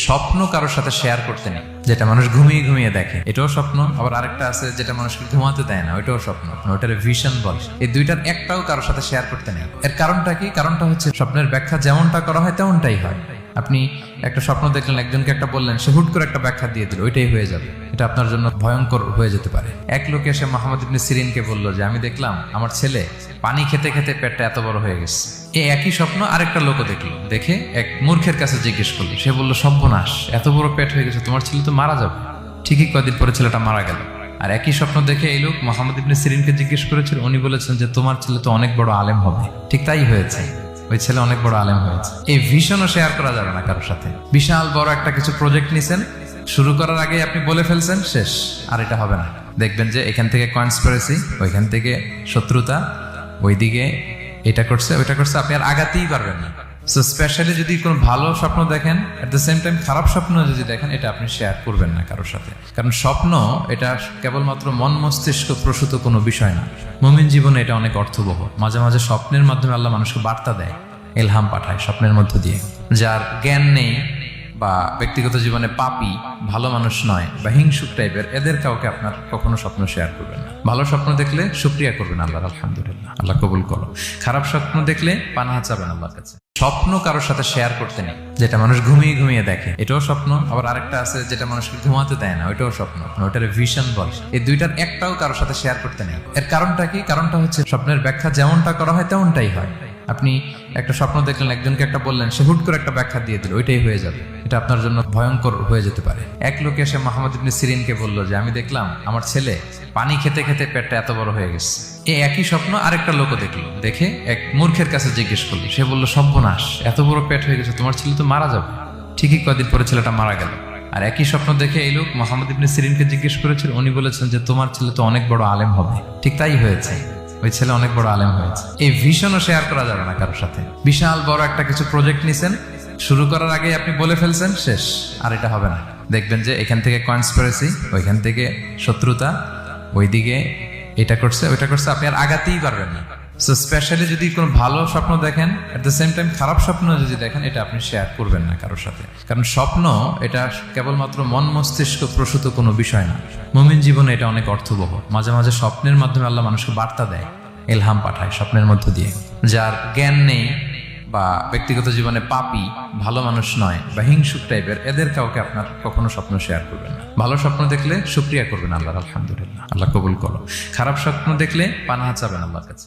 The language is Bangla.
স্বপ্ন কারোর সাথে শেয়ার করতে নেই, যেটা মানুষ ঘুমিয়ে ঘুমিয়ে দেখে এটাও স্বপ্ন, আবার আরেকটা আছে যেটা মানুষকে ঘুমাতে দেয় না, ওইটাও স্বপ্ন, ওটার ভিশন বলে। এই দুইটার একটাও কারোর সাথে শেয়ার করতে নেই। এর কারণটা কি? কারণটা হচ্ছে স্বপ্নের ব্যাখ্যা যেমনটা করা হয় তেমনটাই হয়। আপনি একটা স্বপ্ন দেখলেন, একজনকে একটা বললেন, সে হুট করে একটা ব্যাখ্যা দিয়ে দিল, ওইটাই হয়ে যাবে। এটা আপনার জন্য ভয়ঙ্কর হয়ে যেতে পারে। এক লোক এসে মুহাম্মদ ইবনে সিরিনকে বলল যে আমি দেখলাম আমার ছেলে পানি খেতে খেতে পেটটা এত বড় হয়ে গেছে। এই একই স্বপ্ন আরেকটা লোকও দেখলো, দেখে এক মূর্খের কাছে জিজ্ঞেস করলো। সে বলল, সর্বনাশ, এত বড় পেট হয়ে গেছে, তোমার ছেলে তো মারা যাবে। ঠিকই কয়েকদিন পরে ছেলেটা মারা গেল। আর একই স্বপ্ন দেখে এই লোক মুহাম্মদ ইবনে সিরিনকে জিজ্ঞেস করেছিল, উনি বলেছেন যে তোমার ছেলে তো অনেক বড় আলেম হবে। ঠিক তাই হয়েছে, ওই ছেলে অনেক বড় আলেম হয়েছে। এই ভিশনও শেয়ার করা যাবে না কারোর সাথে। বিশাল বড় একটা কিছু প্রজেক্ট নিছেন, শুরু করার আগে আপনি বলে ফেলছেন, শেষ, আর এটা হবে না। দেখবেন যে এখান থেকে কনস্পিরেসি, ওইখান থেকে শত্রুতা, ওইদিকে এটা করছে ওইটা করছে, আপনি আর আগাতেই পারবেন না। সো স্পেশালি যদি কোনো ভালো স্বপ্ন দেখেন, এট দ্য সেম টাইম খারাপ স্বপ্ন যদি দেখেন, এটা আপনি শেয়ার করবেন না কারোর সাথে। কারণ স্বপ্ন এটা কেবলমাত্র মন মস্তিষ্ক প্রসূত কোনো বিষয় না। মুমিন জীবনে এটা অনেক অর্থবহ। মাঝে মাঝে স্বপ্নের মাধ্যমে আল্লাহ মানুষকে বার্তা দেয়, ইলহাম পাঠায় স্বপ্নের মধ্য দিয়ে। যার জ্ঞান নেই বা ব্যক্তিগত জীবনে পাপী, ভালো মানুষ নয় বা হিংসুক টাইপের, এদের কাউকে আপনার কখনো স্বপ্ন শেয়ার করবেন না। ভালো স্বপ্ন দেখলে শুকরিয়া করবেন আল্লাহর, আলহামদুলিল্লাহ, আল্লাহ কবুল করো। খারাপ স্বপ্ন দেখলে পানাহা চাবেন আল্লাহর কাছে। স্বপ্ন কারোর সাথে শেয়ার করতে নেই, যেটা মানুষ ঘুমিয়ে ঘুমিয়ে দেখে এটাও স্বপ্ন, আবার আরেকটা আছে যেটা মানুষকে ঘুমাতে দেয় না, ওইটাও স্বপ্ন, ওটার ভিশন বলে। এই দুইটার একটাও কারোর সাথে শেয়ার করতে নেই। এর কারণটা কি? কারণটা হচ্ছে স্বপ্নের ব্যাখ্যা যেমনটা করা হয় তেমনটাই হয়। আপনি একটা স্বপ্ন দেখলেন, একজনকে একটা বললেন, সে হুট করে একটা ব্যাখ্যা দিয়ে দিল, ওইটাই হয়ে যাবে। এটা আপনার জন্য ভয়ঙ্কর হয়ে যেতে পারে। এক লোক এসে মুহাম্মদ ইবনে সিরিনকে বলল যে আমি দেখলাম আমার ছেলে পানি খেতে খেতে পেটটা এত বড় হয়ে গেছে। এই একই স্বপ্ন আরেকটা লোকও দেখলো, দেখে এক মূর্খের কাছে জিজ্ঞেস করলো। সে বলল, সর্বনাশ, এত বড় পেট হয়ে গেছে, তোমার ছেলে তো মারা যাবে। ঠিকই কয়েকদিন পরে ছেলেটা মারা গেল। আর একই স্বপ্ন দেখে এই লোক মুহাম্মদ ইবনে সিরিনকে জিজ্ঞেস করেছিল, উনি বলেছেন যে তোমার ছেলে তো অনেক বড় আলেম হবে। ঠিক তাই হয়েছে, ওই ছেলে অনেক বড় আলেম হয়েছে। এই ভিশনও শেয়ার করা যাবে না কারোর সাথে। বিশাল বড় একটা কিছু প্রজেক্ট নিছেন, শুরু করার আগে আপনি বলে ফেলছেন, শেষ, আর এটা হবে না। দেখবেন যে এখান থেকে কনস্পিরেসি, ওইখান থেকে শত্রুতা, ওইদিকে এটা করছে ওইটা করছে, আপনি আর আগাতেই পারবেন না। সো স্পেশালি যদি কোনো ভালো স্বপ্ন দেখেন, এট দ্য সেম টাইম খারাপ স্বপ্ন যদি দেখেন, এটা আপনি শেয়ার করবেন না কারোর সাথে। কারণ স্বপ্ন এটা কেবলমাত্র মন মস্তিষ্ক প্রসূত কোনো বিষয় না। মুমিন জীবনে এটা অনেক অর্থবহ। মাঝে মাঝে স্বপ্নের মাধ্যমে আল্লাহ মানুষকে বার্তা দেয়, ইলহাম পাঠায় স্বপ্নের মধ্য দিয়ে। যার জ্ঞান নেই বা ব্যক্তিগত জীবনে পাপী, ভালো মানুষ নয় বা হিংসুক টাইপের, এদের কাউকে আপনার কখনো স্বপ্ন শেয়ার করবেন না। ভালো স্বপ্ন দেখলে শুকরিয়া করবেন আল্লাহর, আলহামদুলিল্লাহ, আল্লাহ কবুল করো। খারাপ স্বপ্ন দেখলে পানাহা চাবেন আল্লাহর কাছে।